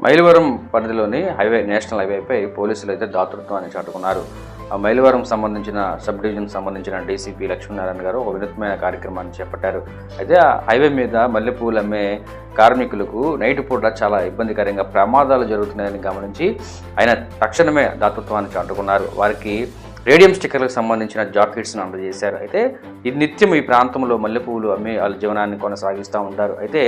మైలవరం పరిధిలోని నేషనల్ హైవేపై పోలీసులు అయితే దాతృత్వాన్ని చాటుకున్నారు. ఆ మైలవరం సంబంధించిన సబ్ డివిజన్ సంబంధించిన డీసీపీ లక్ష్మీనారాయణ గారు ఒక వినూత్నమైన కార్యక్రమాన్ని చేపట్టారు. అయితే ఆ హైవే మీద మల్లెపూలు అమ్మే కార్మికులకు నైట్ పూట చాలా ఇబ్బందికరంగా ప్రమాదాలు జరుగుతున్నాయని గమనించి ఆయన తక్షణమే దాతృత్వాన్ని చాటుకున్నారు. వారికి రేడియం స్టిక్కర్లకు సంబంధించిన జాకెట్స్ను అందజేశారు. అయితే ఇది నిత్యం ఈ ప్రాంతంలో మల్లెపూలు అమ్మి వాళ్ళ జీవనాన్ని కొనసాగిస్తూ ఉంటారు. అయితే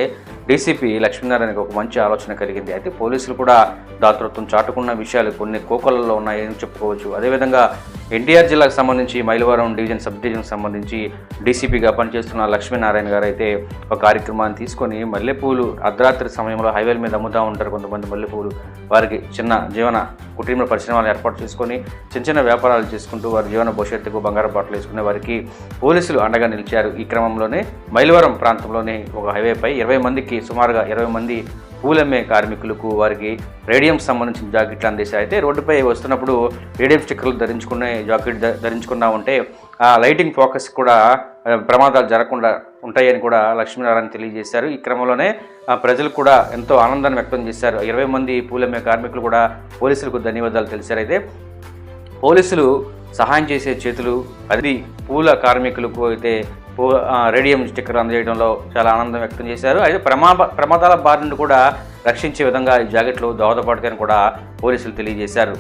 డీసీపీ లక్ష్మీనారాయణకి ఒక మంచి ఆలోచన కలిగింది. అయితే పోలీసులు కూడా దాతృత్వం చాటుకున్న విషయాలు కొన్ని కోకొలలో ఉన్నాయని చెప్పుకోవచ్చు. అదేవిధంగా ఎన్టీఆర్ జిల్లాకు సంబంధించి మైలవరం డివిజన్ సబ్ డివిజన్కి సంబంధించి డీసీపీగా పనిచేస్తున్న లక్ష్మీనారాయణ గారు అయితే ఒక కార్యక్రమాన్ని తీసుకొని మల్లెపూలు అర్ధరాత్రి సమయంలో హైవేల మీద అమ్ముతూ ఉంటారు కొంతమంది మల్లెపూలు. వారికి చిన్న జీవన కుటుంబ పరిశ్రమలు ఏర్పాటు చేసుకొని చిన్న చిన్న వ్యాపారాలు చేసుకుంటూ వారి జీవన భవిష్యత్తుకు బంగారు బాటలు వేసుకునే వారికి పోలీసులు అండగా నిలిచారు. ఈ క్రమంలోనే మైలవరం ప్రాంతంలోని ఒక హైవేపై 20 మందికి సుమారుగా 20 మంది పూలమ్మే కార్మికులకు వారికి రేడియం సంబంధించిన జాకెట్లు అందేశారు. అయితే రోడ్డుపై వస్తున్నప్పుడు రేడియం స్టిక్కర్లు ధరించుకున్నా ఉంటే ఆ లైటింగ్ ఫోకస్ కూడా ప్రమాదాలు జరగకుండా ఉంటాయని కూడా లక్ష్మీనారాయణ తెలియజేశారు. ఈ క్రమంలోనే ప్రజలు కూడా ఎంతో ఆనందాన్ని వ్యక్తం చేశారు. 20 మంది పూలమ్మే కార్మికులు కూడా పోలీసులకు ధన్యవాదాలు తెలిసారు. అయితే పోలీసులు సహాయం చేసే చేతులు అది పూల కార్మికులకు అయితే రేడియం స్టిక్కర్ అందజేయడంలో చాలా ఆనందం వ్యక్తం చేశారు. అయితే ప్రమాదాల బారి నుండి కూడా రక్షించే విధంగా ఈ జాకెట్లు దోహదపడతాయని కూడా పోలీసులు తెలియజేశారు.